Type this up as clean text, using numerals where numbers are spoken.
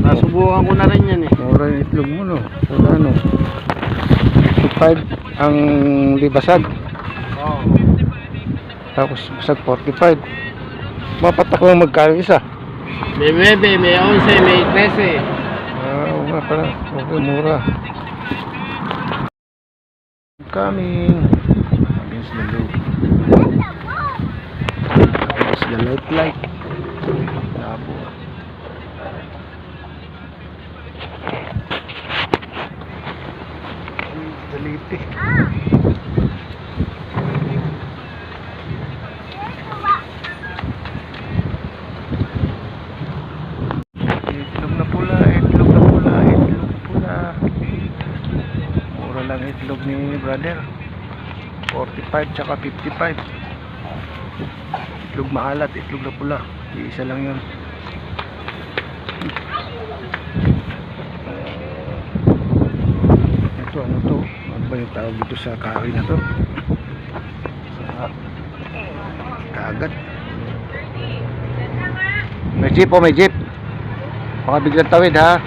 Nasubukan ko na rin yan eh. Mura yung itlog mo, no? Wala, ano? 55 ang libasag. Oo. Tapos basag 45. Mapatak lang magkano isa. May 9, may 11, may 13. Oo nga pala. Okay, mura. Coming. Against the loop. Against the light. Labo. Daliti. Itlog na pula. Mura lang itlog ni brother. 45 tsaka 55. Itlog maalat, itlog na pula. Isa lang yun. Ito, ano to? Ano ba yung tawag dito sa kahoy na to? Sa kagat. May jeep, may jeep. Baka biglang tawid, ha?